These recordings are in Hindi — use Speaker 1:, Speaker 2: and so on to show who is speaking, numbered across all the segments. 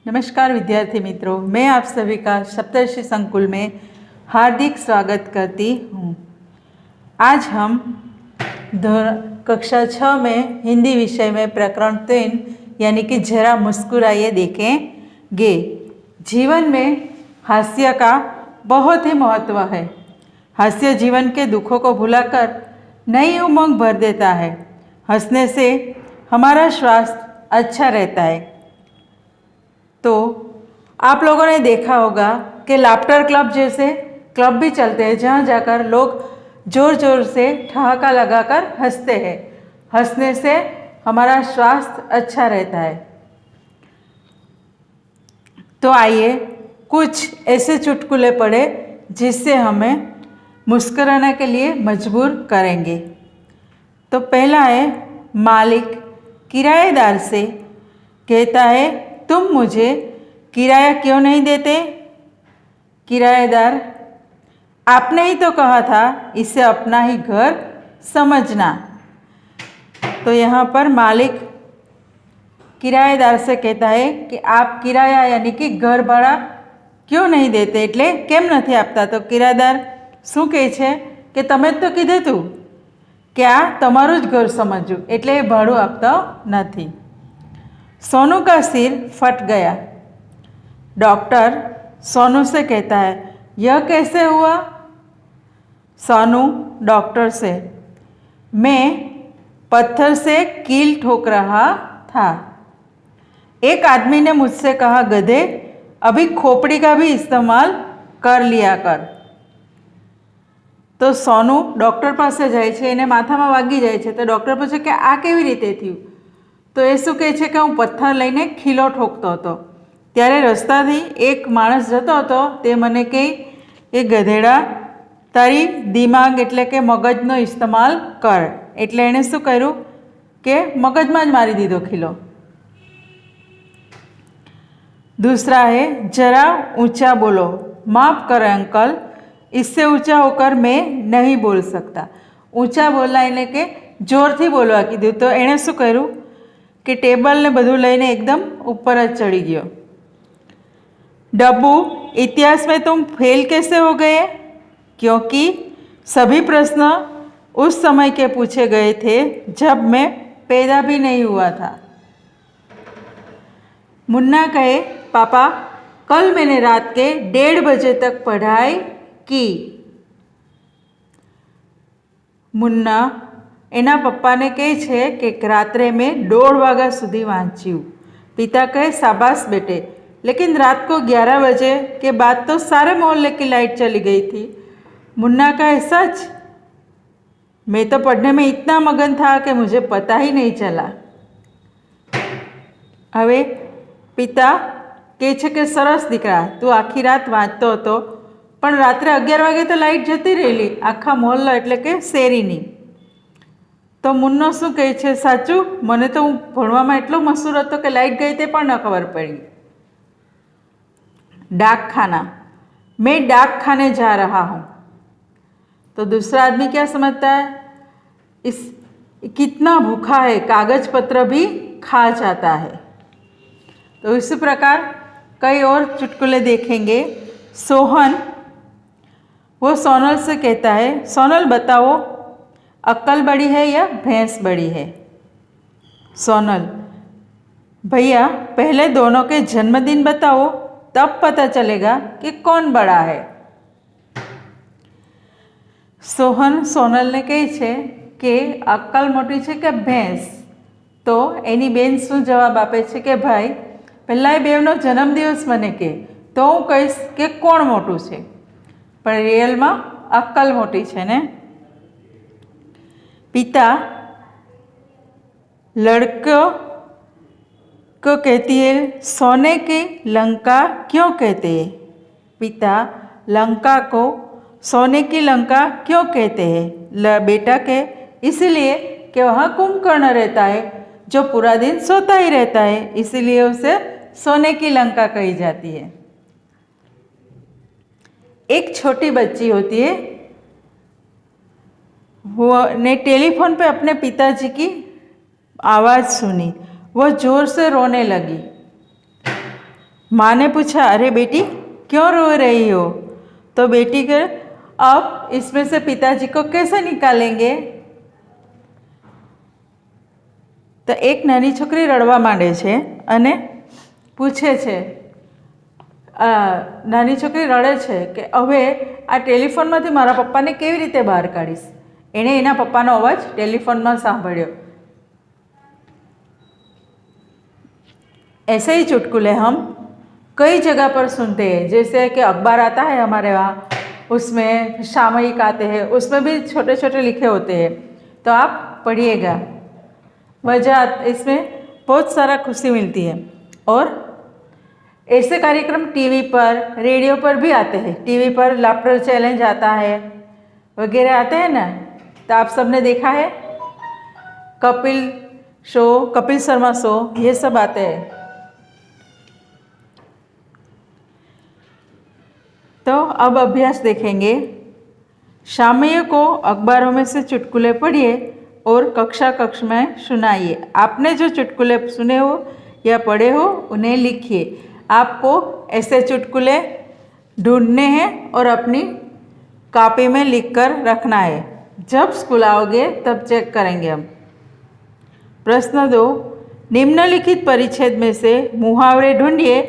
Speaker 1: नमस्कार विद्यार्थी मित्रों, मैं आप सभी का सप्तर्षि संकुल में हार्दिक स्वागत करती हूँ। आज हम कक्षा 6 में हिंदी विषय में प्रकरण 3 यानी कि जरा मुस्कुराइए देखेंगे। जीवन में हास्य का बहुत ही महत्व है। हास्य जीवन के दुखों को भुलाकर नई उमंग भर देता है। हंसने से हमारा स्वास्थ्य अच्छा रहता है। तो आप लोगों ने देखा होगा कि लाफ्टर क्लब जैसे क्लब भी चलते हैं, जहाँ जाकर लोग ज़ोर ज़ोर से ठहाका लगाकर हंसते हैं। हंसने से हमारा स्वास्थ्य अच्छा रहता है। तो आइए कुछ ऐसे चुटकुले पढ़े जिससे हमें मुस्कुराने के लिए मजबूर करेंगे। तो पहला है, मालिक किराएदार से कहता है, तुम मुझे किराया क्यों नहीं देते? किराएदार, आपने ही तो कहा था इसे अपना ही घर समझना। तो यहाँ पर मालिक किराएदार से कहता है कि आप किराया यानी कि घर भाड़ा क्यों नहीं देते, એટલે કેમ નથી આપતા? તો કિરાયદાર શું કહે છે કે તમે જ તો કીધું કે આ તમારું જ ઘર સમજવું, એટલે એ ભાડું આપતો નથી। सोनू का सिर फट गया। डॉक्टर सोनू से कहता है, यह कैसे हुआ? सोनू डॉक्टर से, मैं पत्थर से कील ठोक रहा था। एक आदमी ने मुझसे कहा, गधे अभी खोपड़ी का भी इस्तेमाल कर लिया कर। तो सोनू डॉक्टर पासे जाए छे, एने माथामां वागी जाए छे। तो डॉक्टर पूछे कि आ केवी रीते थयुं? तो ए शुं कहे छे कि हूँ पत्थर लईने खीलो ठोकतो हतो, त्यारे रस्ताथी एक माणस जतो हतो। ते मने कहे, ए गधेड़ा, तारी दिमाग एटले के मगजनो इस्तेमाल कर। एटले एणे शुं कर्युं के मगजमां ज मारी दीधो खीलो। दूसरा है, जरा ऊंचा बोलो। माफ़ करें अंकल, इससे ऊंचा होकर मैं नहीं बोल सकता। ऊंचा बोलना एटले के जोरथी बोलवा कीधुं। तो एणे शुं कर्युं कि टेबल ने बधुं लईने एकदम ऊपर ज चढ़ी गयो। डब्बू, इतिहास में तुम फेल कैसे हो गए? क्योंकि सभी प्रश्न उस समय के पूछे गए थे जब मैं पैदा भी नहीं हुआ था। मुन्ना कहे, पापा कल मैंने रात के 1:30 बजे तक पढ़ाई की। मुन्ना एना पप्पा ने कहे छे कि रात्रे में 1:30 वाग्या सुधी वाँच्યું। पिता कहे, शाबाश बेटे, लेकिन रात को 11 बजे के बाद तो सारे मोहल्ले की लाइट चली गई थी। मुन्ना कहे, सच? मैं तो पढ़ने में इतना मगन था कि मुझे पता ही नहीं चला। हवे पिता कहे छे कि सरस दीकरा, तू आखी रात वाँचतो हतो, पण रात्रे 11 वागे तो लाइट जती रहेली, आखा मोहल्ला एटले के शेरीनी। तो मुन्नो शू कहे छे, साचू? मने तो हूँ भणवामां एटलो मशहूर हतो कि लाइट गई ते पण न खबर पड़ी। डाक खाना, मैं डाक खाने जा रहा हूँ। तो दूसरा आदमी क्या समझता है, इस कितना भूखा है, कागज पत्र भी खा जाता है। तो इसी प्रकार कई और चुटकुले देखेंगे। सोहन, वो सोनल से कहता है, सोनल बताओ, अक्ल बड़ी है या भैंस बड़ी है? सोनल, भैया पहले दोनों के जन्मदिन बताओ, तब पता चलेगा कि कौन बड़ा है। सोहन सोनल ने कहे छे कि अक्ल मोटी छे कि भैंस? तो एनी बेन शू जवाब आपे छे कि भाई पहला ए बेवनो जन्मदिवस मने के, तो हूँ कहीश कि कोण मोटू छे, पण रियल में अक्ल मोटी छे ने। पिता लड़कों को कहती है, सोने की लंका क्यों कहते हैं? पिता लंका को सोने की लंका क्यों कहते हैं? बेटा के इसीलिए कि वहाँ कुंभकर्ण रहता है जो पूरा दिन सोता ही रहता है, इसीलिए उसे सोने की लंका कही जाती है। एक छोटी बच्ची होती है, वो ने टेलीफोन पे अपने पिताजी की आवाज़ सुनी। वह ज़ोर से रोने लगी। माँ ने पूछा, अरे बेटी क्यों रो रही हो? तो बेटी के अब इसमें से पिताजी को कैसे निकालेंगे? तो एक नानी छोकरी रड़वा માંડે છે અને પૂછે છે, નાની છોકરી રડે છે કે હવે આ ટેલિફોનમાંથી મારા પપ્પાને કેવી રીતે બહાર કાઢીશ? એણે એના પપ્પાનો અવાજ ટેલિફોનમાં સાંભળ્યો। ऐसे ही चुटकुले हम कई जगह पर सुनते हैं, जैसे कि अखबार आता है हमारे वहाँ, उसमें सामयिक आते हैं, उसमें भी छोटे छोटे लिखे होते हैं, तो आप पढ़िएगा। मज़ा इसमें बहुत सारा खुशी मिलती है। और ऐसे कार्यक्रम टीवी पर, रेडियो पर भी आते हैं। टीवी पर लाफ्टर चैलेंज आता है वगैरह आते हैं ना, तो आप सबने देखा है। कपिल शो, कपिल शर्मा शो, ये सब आते हैं। तो अब अभ्यास देखेंगे। शामयिकों को अखबारों में से चुटकुले पढ़िए और कक्ष में सुनाइए। आपने जो चुटकुले सुने हो या पढ़े हो उन्हें लिखिए। आपको ऐसे चुटकुले ढूंढने हैं और अपनी कॉपी में लिखकर रखना है। जब स्कूल आओगे तब चेक करेंगे हम। प्रश्न 2, निम्नलिखित परिच्छेद में से मुहावरे ढूंढिए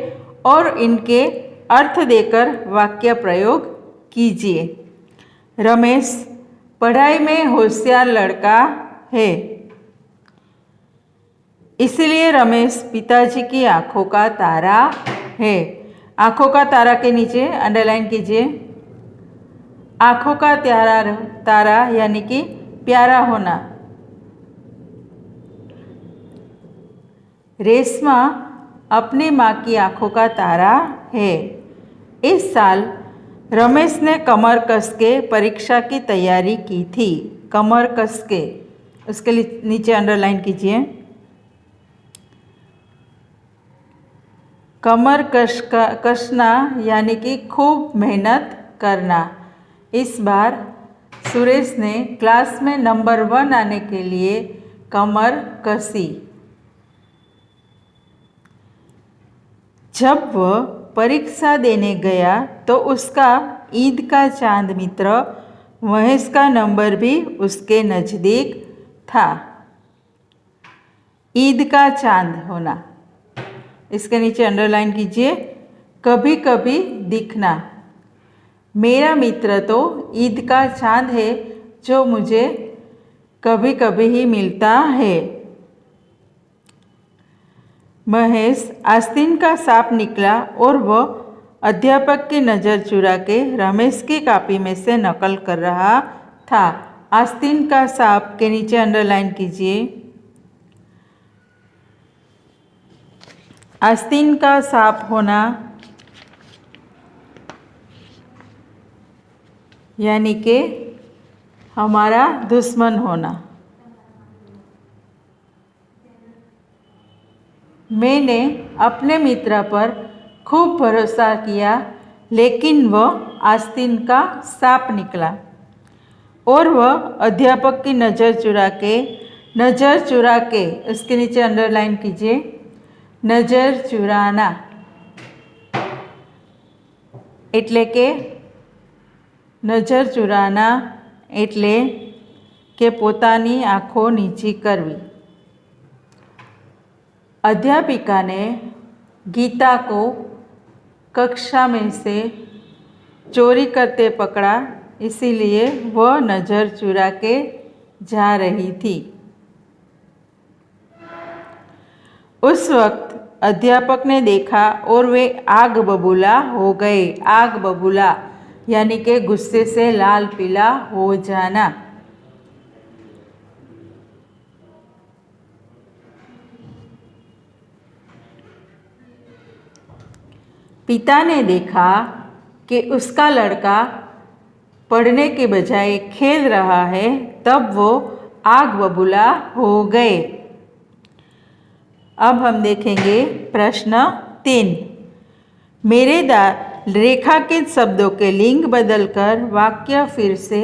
Speaker 1: और इनके अर्थ देकर वाक्य प्रयोग कीजिए। रमेश पढ़ाई में होशियार लड़का है, इसलिए रमेश पिताजी की आंखों का तारा है। आंखों का तारा के नीचे अंडरलाइन कीजिए। आंखों का तारा यानी कि प्यारा होना। रेशमा अपनी माँ की आंखों का तारा है। इस साल रमेश ने कमर कस के परीक्षा की तैयारी की थी। कमर कस के, उसके नीचे अंडरलाइन कीजिए। कमर कसना यानी कि खूब मेहनत करना। इस बार सुरेश ने क्लास में नंबर 1 आने के लिए कमर कसी। जब वह परीक्षा देने गया तो उसका ईद का चांद मित्र महेश का नंबर भी उसके नज़दीक था। ईद का चांद होना, इसके नीचे अंडरलाइन कीजिए। कभी कभी दिखना। मेरा मित्र तो ईद का चांद है जो मुझे कभी कभी ही मिलता है। महेश आस्तीन का सांप निकला और वह अध्यापक की नज़र चुरा के रमेश की कॉपी में से नकल कर रहा था। आस्तीन का सांप के नीचे अंडरलाइन कीजिए। आस्तीन का सांप होना यानी कि हमारा दुश्मन होना। मैंने अपने मित्र पर खूब भरोसा किया, लेकिन वह आस्तीन का सांप निकला और वह अध्यापक की नज़र चुरा के उसके नीचे अंडरलाइन कीजिए। नज़र चुराना એટલે કે નજર ચુરાના એટલે કે પોતાની આંખો નીચી કરવી। अध्यापिका ने गीता को कक्षा में से चोरी करते पकड़ा, इसीलिए वह नज़र चुरा के जा रही थी। उस वक्त अध्यापक ने देखा और वे आग बबूला हो गए। आग बबूला यानी कि गुस्से से लाल पीला हो जाना। पिता ने देखा कि उसका लड़का पढ़ने के बजाय खेल रहा है, तब वो आग बबूला हो गए। अब हम देखेंगे प्रश्न 3। मेरे रेखांकित शब्दों के लिंग बदलकर वाक्य फिर से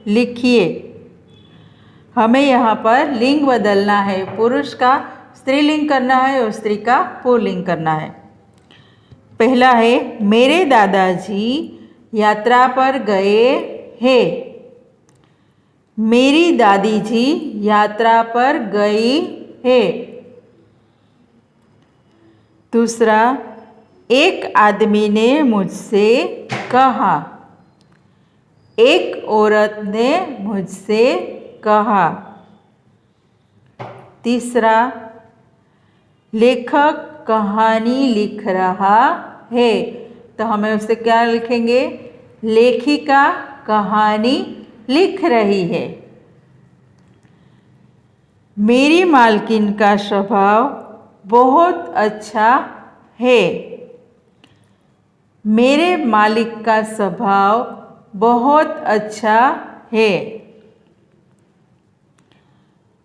Speaker 1: लिखिए। हमें यहाँ पर लिंग बदलना है। पुरुष का स्त्रीलिंग करना है और स्त्री का पुल्लिंग करना है। पहला है मेरे दादाजी यात्रा पर गए हैं। मेरी दादी जी यात्रा पर गई है। दूसरा, एक आदमी ने मुझसे कहा। एक औरत ने मुझसे कहा। तीसरा, लेखक कहानी लिख रहा है। तो हमें उससे क्या लिखेंगे? लेखिका कहानी लिख रही है। मेरी मालकिन का स्वभाव बहुत अच्छा है। मेरे मालिक का स्वभाव बहुत अच्छा है।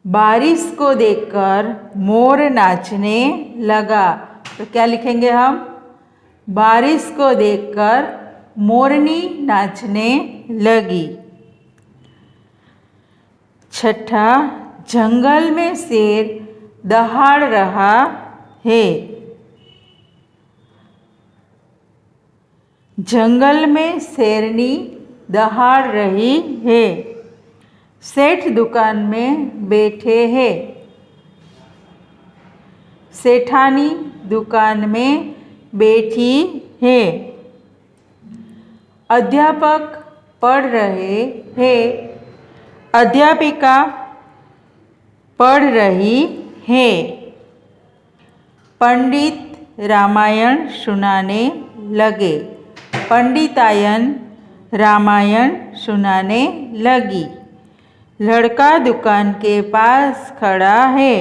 Speaker 1: बारिश को देखकर मोर नाचने लगा। तो क्या लिखेंगे हम? बारिश को देखकर मोरनी नाचने लगी। छठा, जंगल में शेर दहाड़ रहा है। जंगल में शेरनी दहाड़ रही है। सेठ दुकान में बैठे हैं। सेठानी दुकान में बैठी है। अध्यापक पढ़ रहे हैं। अध्यापिका पढ़ रही है। पंडित रामायण सुनाने लगे। पंडितायन रामायण सुनाने लगी। लड़का दुकान के पास खड़ा है।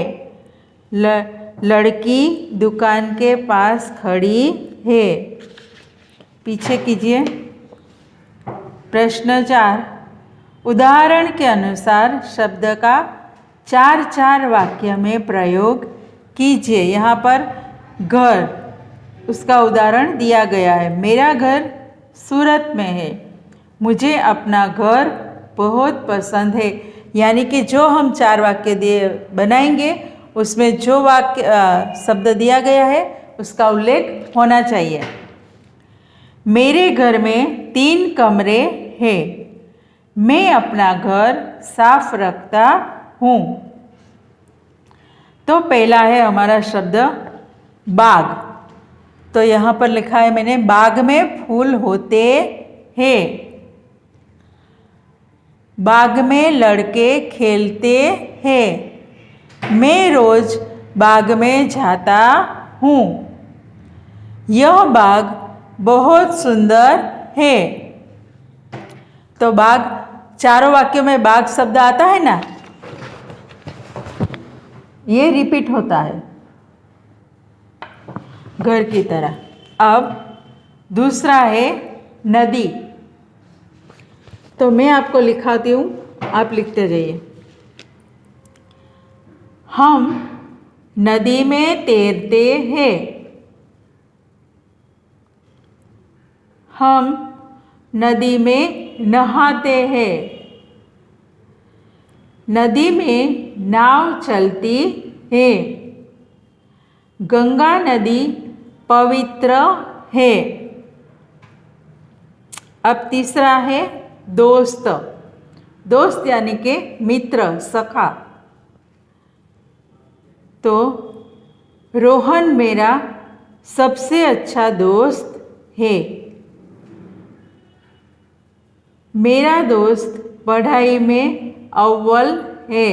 Speaker 1: लड़की दुकान के पास खड़ी है। पीछे कीजिए। प्रश्न 4, उदाहरण के अनुसार शब्द का 4-4 वाक्य में प्रयोग कीजिए। यहाँ पर घर, उसका उदाहरण दिया गया है। मेरा घर सूरत में है। मुझे अपना घर बहुत पसंद है। यानी कि जो हम 4 वाक्य बनाएंगे उसमें जो वाक्य शब्द दिया गया है उसका उल्लेख होना चाहिए। मेरे घर में 3 कमरे हैं। मैं अपना घर साफ रखता हूँ। तो पहला है हमारा शब्द बाग। तो यहाँ पर लिखा है मैंने, बाग में फूल होते हैं। बाग में लड़के खेलते हैं। मैं रोज बाग में जाता हूँ। यह बाग बहुत सुंदर है। तो बाग, चारों वाक्यों में बाग शब्द आता है ना, ये रिपीट होता है घर की तरह। अब दूसरा है नदी। तो मैं आपको लिखाती हूँ, आप लिखते जाइए। हम नदी में तैरते हैं। हम नदी में नहाते हैं। नदी में नाव चलती है। गंगा नदी पवित्र है। अब तीसरा है दोस्त। दोस्त यानी के मित्र, सखा। तो रोहन मेरा सबसे अच्छा दोस्त है। मेरा दोस्त पढ़ाई में अव्वल है।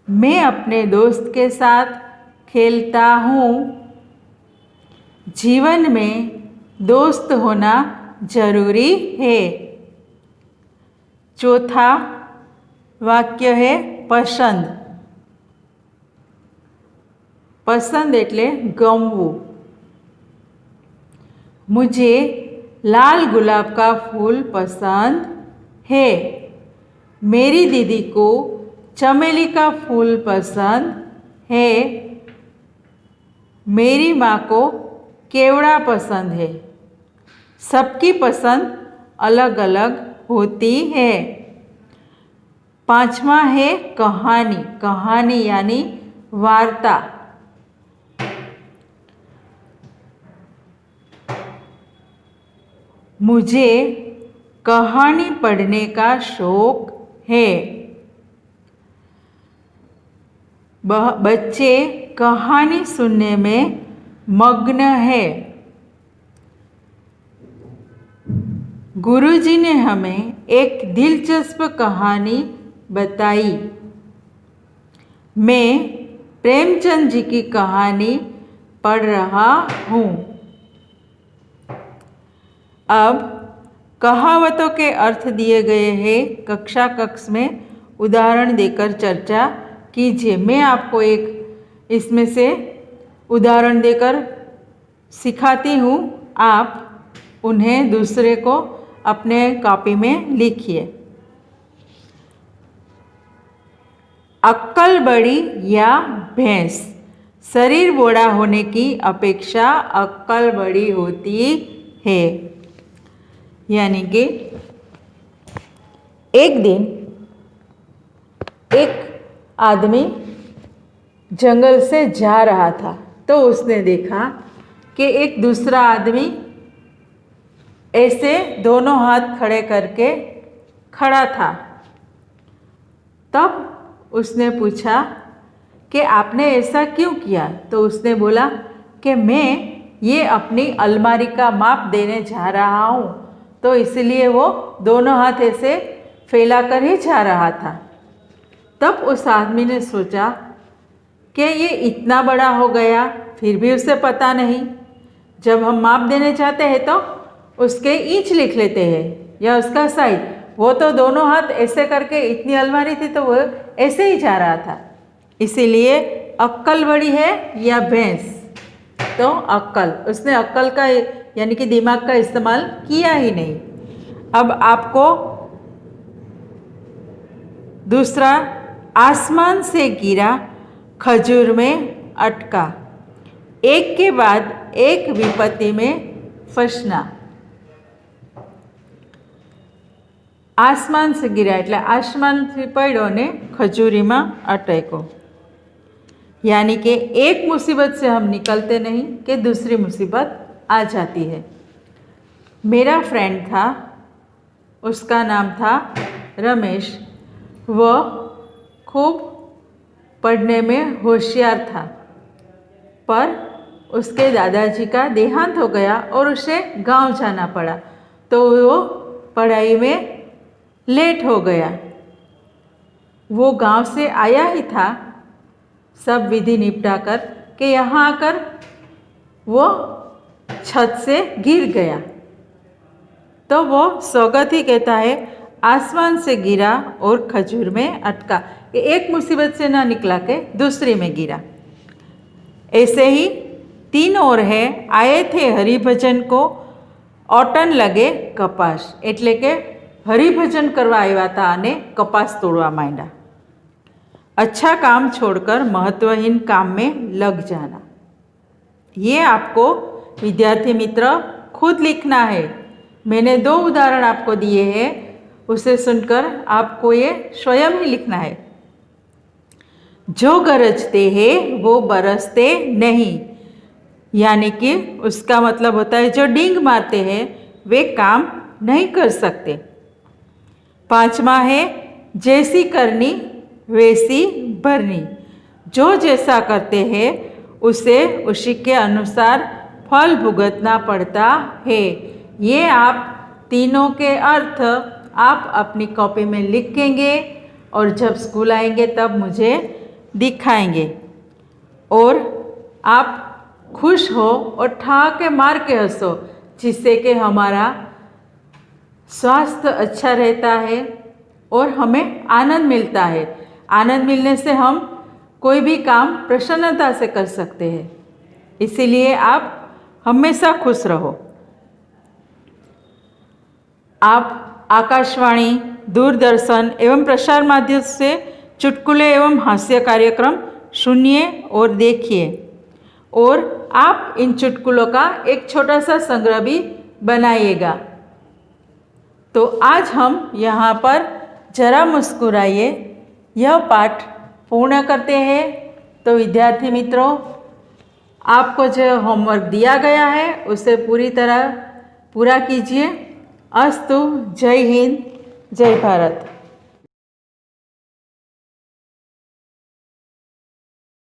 Speaker 1: मैं अपने दोस्त के साथ खेलता हूँ। जीवन में दोस्त होना जरूरी है। चौथा वाक्य है पसंद। पसंद એટલે ગમવું। मुझे लाल गुलाब का फूल पसंद है। मेरी दीदी को चमेली का फूल पसंद है। मेरी माँ को केवड़ा पसंद है। सबकी पसंद अलग अलग होती है। पांचवा है कहानी। कहानी यानी वार्ता। मुझे कहानी पढ़ने का शौक है। बच्चे कहानी सुनने में मग्न है। गुरुजी ने हमें एक दिलचस्प कहानी बताई। मैं प्रेमचंद जी की कहानी पढ़ रहा हूँ। अब कहावतों के अर्थ दिए गए हैं। कक्षा कक्ष में उदाहरण देकर चर्चा कीजिए। मैं आपको एक इसमें से उदाहरण देकर सिखाती हूँ। आप उन्हें दूसरे को अपने कॉपी में लिखिए। अक्कल बड़ी या भैंस। शरीर बड़ा होने की अपेक्षा अक्कल बड़ी होती है। यानी कि एक दिन एक आदमी जंगल से जा रहा था, तो उसने देखा कि एक दूसरा आदमी ऐसे दोनों हाथ खड़े करके खड़ा था। तब उसने पूछा कि आपने ऐसा क्यों किया? तो उसने बोला कि मैं ये अपनी अलमारी का माप देने जा रहा हूँ, तो इसलिए वो दोनों हाथ ऐसे फैलाकर ही जा रहा था। तब उस आदमी ने सोचा कि ये इतना बड़ा हो गया, फिर भी उसे पता नहीं। जब हम माप देने जाते हैं तो उसके इंच लिख लेते हैं या उसका साइज। वो तो दोनों हाथ ऐसे करके, इतनी अलमारी थी तो वो ऐसे ही जा रहा था। इसीलिए अक्कल बड़ी है या भैंस? तो अक्कल। उसने अक्कल का यानी कि दिमाग का इस्तेमाल किया ही नहीं। अब आपको दूसरा, आसमान से गिरा खजूर में अटका। एक के बाद एक विपत्ति में फंसना। आसमान से गिरा એટલે આસમાનથી પડ્યો ને ખજૂરીમાં અટક્યો। यानी कि एक मुसीबत से हम निकलते नहीं कि दूसरी मुसीबत आ जाती है। मेरा फ्रेंड था, उसका नाम था रमेश। वह खूब पढ़ने में होशियार था, पर उसके दादाजी का देहांत हो गया और उसे गांव जाना पड़ा, तो वो पढ़ाई में लेट हो गया। वो गांव से आया ही था सब विधि निपटाकर कि यहाँ आकर वो छत से गिर गया। तो वो सौगत ही कहता है, आसमान से गिरा और खजूर में अटका। एक मुसीबत से ना निकला के दूसरी में गिरा। ऐसे ही तीन और है। आए थे हरिभजन को ओटन लगे कपास। એટલે કે हरिभजन करवा आया था અને कपास तोड़वा માંડ્યા। अच्छा काम छोड़कर महत्वहीन काम में लग जाना। ये आपको विद्यार्थी मित्र खुद लिखना है। मैंने दो उदाहरण आपको दिए हैं, उसे सुनकर आपको ये स्वयं ही लिखना है। जो गरजते हैं वो बरसते नहीं। यानी कि उसका मतलब होता है जो डींग मारते हैं वे काम नहीं कर सकते। पांचवा है, जैसी करनी वैसी भरनी। जो जैसा करते हैं उसे उसी के अनुसार फल भुगतना पड़ता है। ये आप तीनों के अर्थ आप अपनी कॉपी में लिखेंगे और जब स्कूल आएंगे तब मुझे दिखाएंगे। और आप खुश हो और ठहाके मार के हंसो, जिससे कि हमारा स्वास्थ्य अच्छा रहता है और हमें आनंद मिलता है। आनंद मिलने से हम कोई भी काम प्रसन्नता से कर सकते हैं। इसीलिए आप हमेशा खुश रहो। आप आकाशवाणी, दूरदर्शन एवं प्रसार माध्यम से चुटकुले एवं हास्य कार्यक्रम सुनिए और देखिए, और आप इन चुटकुलों का एक छोटा सा संग्रह भी बनाइएगा। तो आज हम यहाँ पर जरा मुस्कुराइए यह पाठ पूर्ण करते हैं। तो विद्यार्थी मित्रों, आपको जो होमवर्क दिया गया है उसे पूरी तरह पूरा कीजिए। अस्तु। जय हिंद, जय भारत।